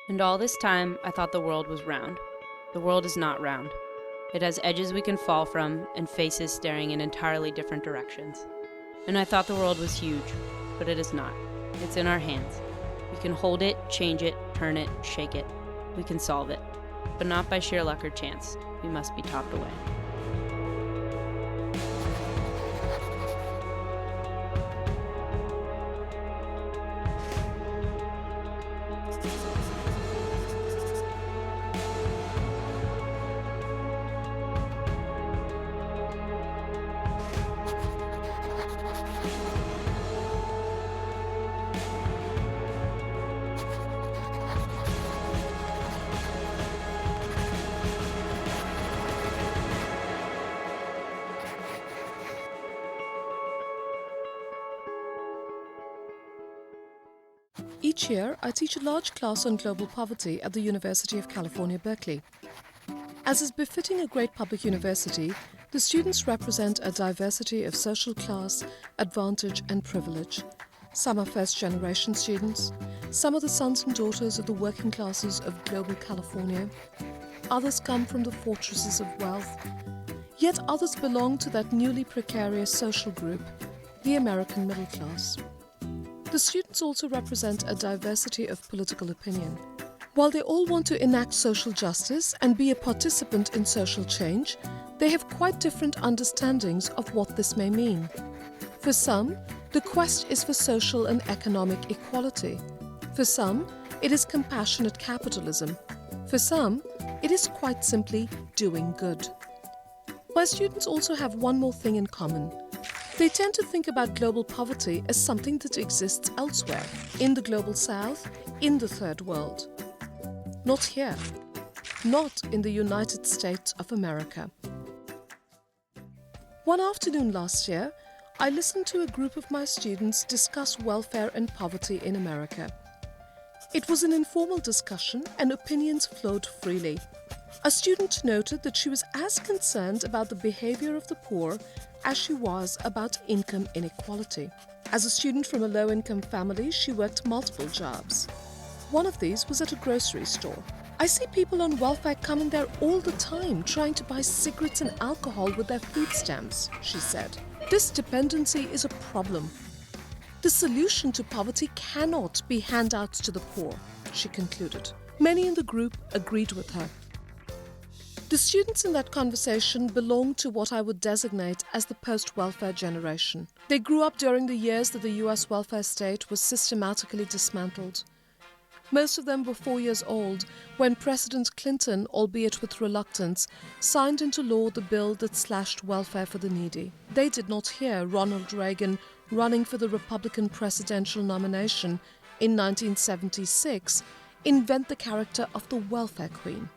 And all this time, I thought the world was round. The world is not round. It has edges we can fall from and faces staring in entirely different directions. And I thought the world was huge, but it is not. It's in our hands. We can hold it, change it, turn it, shake it. We can solve it, but not by sheer luck or chance. We must be topped away. Each year, I teach a large class on global poverty at the University of California, Berkeley. As is befitting a great public university, the students represent a diversity of social class, advantage and privilege. Some are first-generation students, some are the sons and daughters of the working classes of global California, others come from the fortresses of wealth, yet others belong to that newly precarious social group, the American middle class. The students also represent a diversity of political opinion. While they all want to enact social justice and be a participant in social change, they have quite different understandings of what this may mean. For some, the quest is for social and economic equality. For some, it is compassionate capitalism. For some, it is quite simply doing good. My students also have one more thing in common. They tend to think about global poverty as something that exists elsewhere, in the global south, in the third world. Not here. Not in the United States of America. One afternoon last year, I listened to a group of my students discuss welfare and poverty in America. It was an informal discussion and opinions flowed freely. A student noted that she was as concerned about the behavior of the poor as she was about income inequality. As a student from a low-income family, she worked multiple jobs. One of these was at a grocery store. I see people on welfare coming there all the time trying to buy cigarettes and alcohol with their food stamps, she said. This dependency is a problem. The solution to poverty cannot be handouts to the poor, she concluded. Many in the group agreed with her. The students in that conversation belonged to what I would designate as the post-welfare generation. They grew up during the years that the US welfare state was systematically dismantled. Most of them were 4 years old when President Clinton, albeit with reluctance, signed into law the bill that slashed welfare for the needy. They did not hear Ronald Reagan running for the Republican presidential nomination in 1976 invent the character of the welfare queen.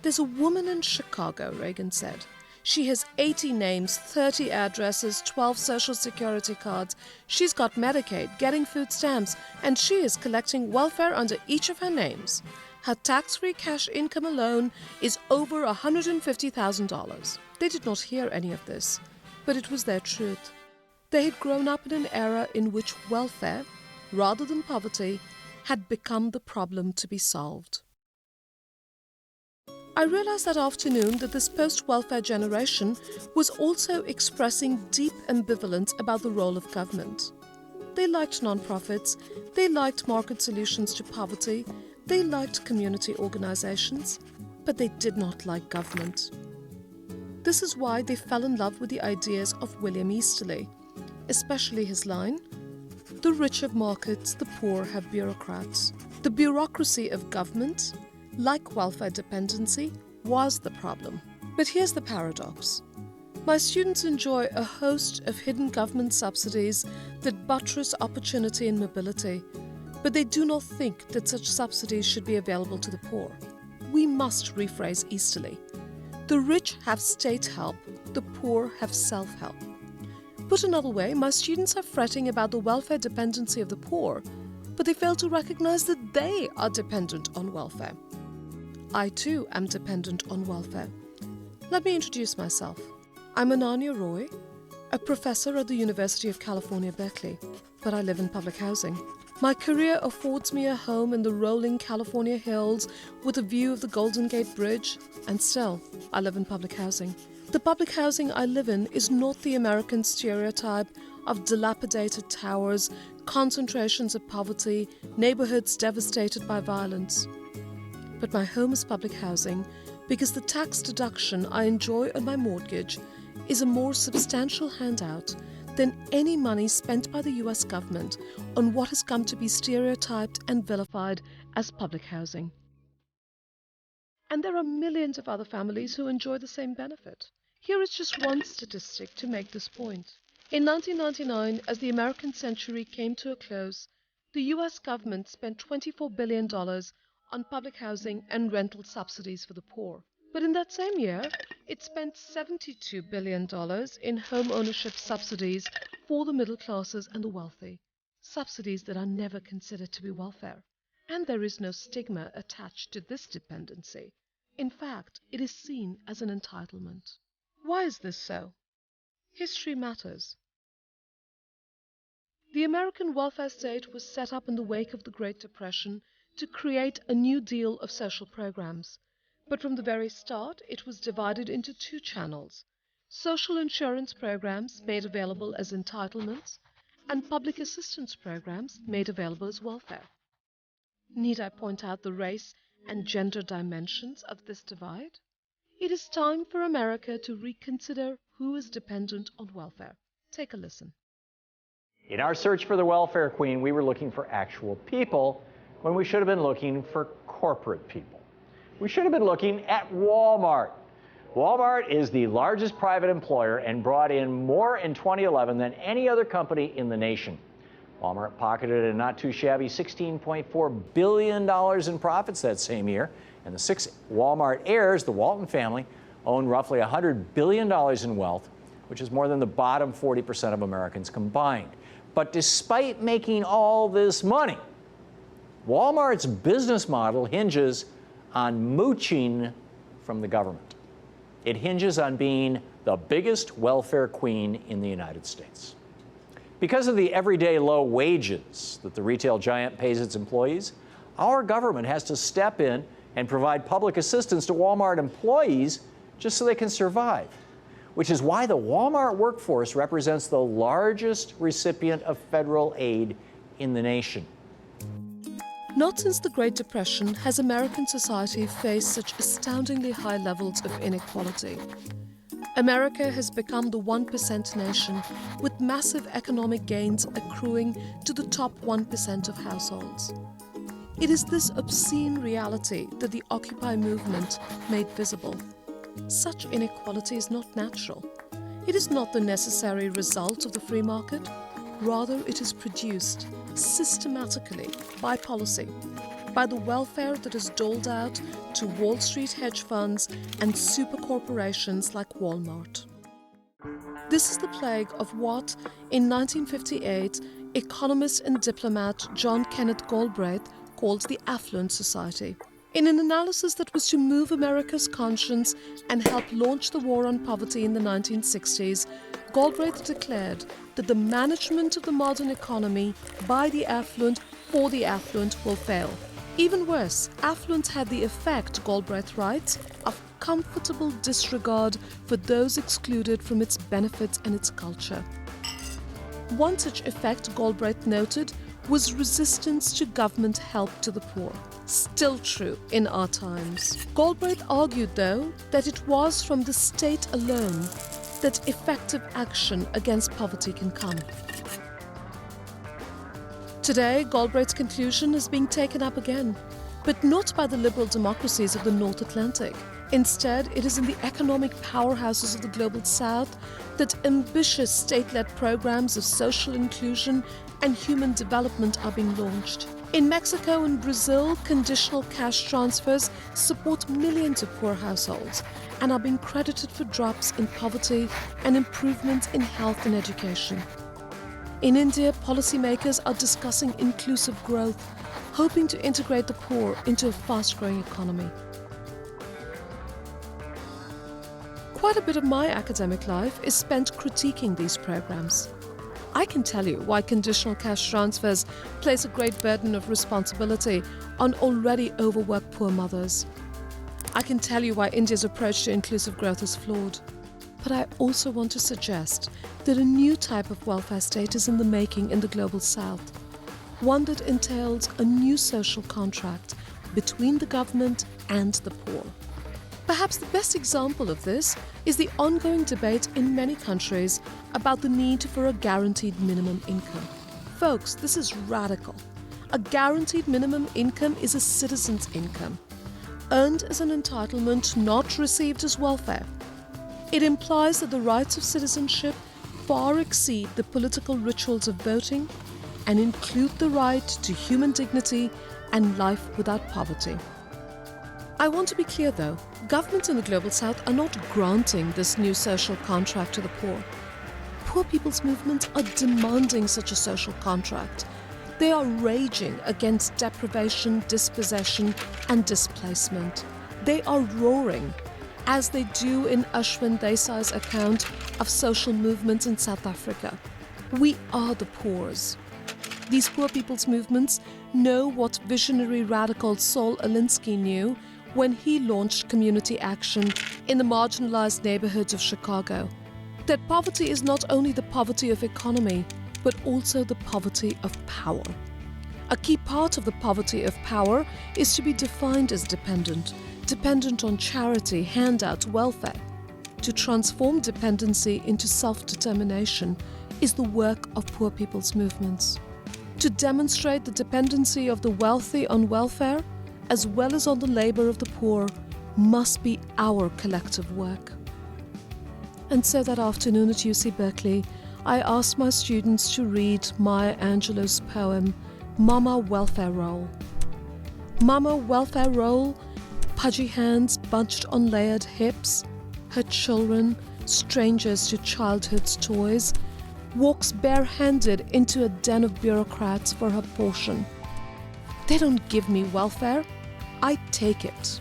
There's a woman in Chicago, Reagan said. She has 80 names, 30 addresses, 12 social security cards. She's got Medicaid, getting food stamps, and she is collecting welfare under each of her names. Her tax-free cash income alone is over $150,000. They did not hear any of this, but it was their truth. They had grown up in an era in which welfare, rather than poverty, had become the problem to be solved. I realized that afternoon that this post-welfare generation was also expressing deep ambivalence about the role of government. They liked nonprofits, they liked market solutions to poverty, they liked community organizations, but they did not like government. This is why they fell in love with the ideas of William Easterly, especially his line, "The rich have markets, the poor have bureaucrats." The bureaucracy of government, like welfare dependency, was the problem. But here's the paradox. My students enjoy a host of hidden government subsidies that buttress opportunity and mobility, but they do not think that such subsidies should be available to the poor. We must rephrase Easterly. The rich have state help, the poor have self-help. Put another way, my students are fretting about the welfare dependency of the poor, but they fail to recognize that they are dependent on welfare. I too am dependent on welfare. Let me introduce myself. I'm Ananya Roy, a professor at the University of California, Berkeley, but I live in public housing. My career affords me a home in the rolling California hills with a view of the Golden Gate Bridge, and still, I live in public housing. The public housing I live in is not the American stereotype of dilapidated towers, concentrations of poverty, neighborhoods devastated by violence. But my home is public housing because the tax deduction I enjoy on my mortgage is a more substantial handout than any money spent by the US government on what has come to be stereotyped and vilified as public housing. And there are millions of other families who enjoy the same benefit. Here is just one statistic to make this point. In 1999, as the American century came to a close, the US government spent $24 billion on public housing and rental subsidies for the poor. But in that same year, it spent $72 billion in home ownership subsidies for the middle classes and the wealthy. Subsidies that are never considered to be welfare. And there is no stigma attached to this dependency. In fact, it is seen as an entitlement. Why is this so? History matters. The American welfare state was set up in the wake of the Great Depression to create a new deal of social programs. But from the very start, it was divided into two channels: social insurance programs made available as entitlements and public assistance programs made available as welfare. Need I point out the race and gender dimensions of this divide? It is time for America to reconsider who is dependent on welfare. Take a listen. In our search for the welfare queen, we were looking for actual people when we should have been looking for corporate people. We should have been looking at Walmart. Walmart is the largest private employer and brought in more in 2011 than any other company in the nation. Walmart pocketed a not too shabby $16.4 billion in profits that same year, and the six Walmart heirs, the Walton family, own roughly $100 billion in wealth, which is more than the bottom 40% of Americans combined. But despite making all this money, Walmart's business model hinges on mooching from the government. It hinges on being the biggest welfare queen in the United States. Because of the everyday low wages that the retail giant pays its employees, our government has to step in and provide public assistance to Walmart employees just so they can survive, which is why the Walmart workforce represents the largest recipient of federal aid in the nation. Not since the Great Depression has American society faced such astoundingly high levels of inequality. America has become the 1% nation, with massive economic gains accruing to the top 1% of households. It is this obscene reality that the Occupy movement made visible. Such inequality is not natural. It is not the necessary result of the free market. Rather, it is produced systematically by policy, by the welfare that is doled out to Wall Street hedge funds and super corporations like Walmart. This is the plague of what, in 1958, economist and diplomat John Kenneth Galbraith called the affluent society. In an analysis that was to move America's conscience and help launch the war on poverty in the 1960s, Galbraith declared that the management of the modern economy by the affluent for the affluent will fail. Even worse, affluence had the effect, Galbraith writes, of comfortable disregard for those excluded from its benefits and its culture. One such effect, Galbraith noted, was resistance to government help to the poor. Still true in our times. Galbraith argued, though, that it was from the state alone that effective action against poverty can come. Today, Galbraith's conclusion is being taken up again, but not by the liberal democracies of the North Atlantic. Instead, it is in the economic powerhouses of the Global South that ambitious state-led programs of social inclusion and human development are being launched. In Mexico and Brazil, conditional cash transfers support millions of poor households and are being credited for drops in poverty and improvements in health and education. In India, policymakers are discussing inclusive growth, hoping to integrate the poor into a fast-growing economy. Quite a bit of my academic life is spent critiquing these programs. I can tell you why conditional cash transfers place a great burden of responsibility on already overworked poor mothers. I can tell you why India's approach to inclusive growth is flawed. But I also want to suggest that a new type of welfare state is in the making in the global south, one that entails a new social contract between the government and the poor. Perhaps the best example of this is the ongoing debate in many countries about the need for a guaranteed minimum income. Folks, this is radical. A guaranteed minimum income is a citizen's income, earned as an entitlement, not received as welfare. It implies that the rights of citizenship far exceed the political rituals of voting and include the right to human dignity and life without poverty. I want to be clear though, governments in the Global South are not granting this new social contract to the poor. Poor people's movements are demanding such a social contract. They are raging against deprivation, dispossession, and displacement. They are roaring, as they do in Ashwin Desai's account of social movements in South Africa. We are the poors. These poor people's movements know what visionary radical Saul Alinsky knew when he launched community action in the marginalized neighborhoods of Chicago, that poverty is not only the poverty of economy, but also the poverty of power. A key part of the poverty of power is to be defined as dependent on charity, handouts, welfare. To transform dependency into self-determination is the work of poor people's movements. To demonstrate the dependency of the wealthy on welfare, as well as on the labor of the poor, must be our collective work. And so that afternoon at UC Berkeley, I asked my students to read Maya Angelou's poem, Mama Welfare Roll. Mama Welfare Roll, pudgy hands bunched on layered hips, her children, strangers to childhood's toys, walks barehanded into a den of bureaucrats for her portion. They don't give me welfare, I take it.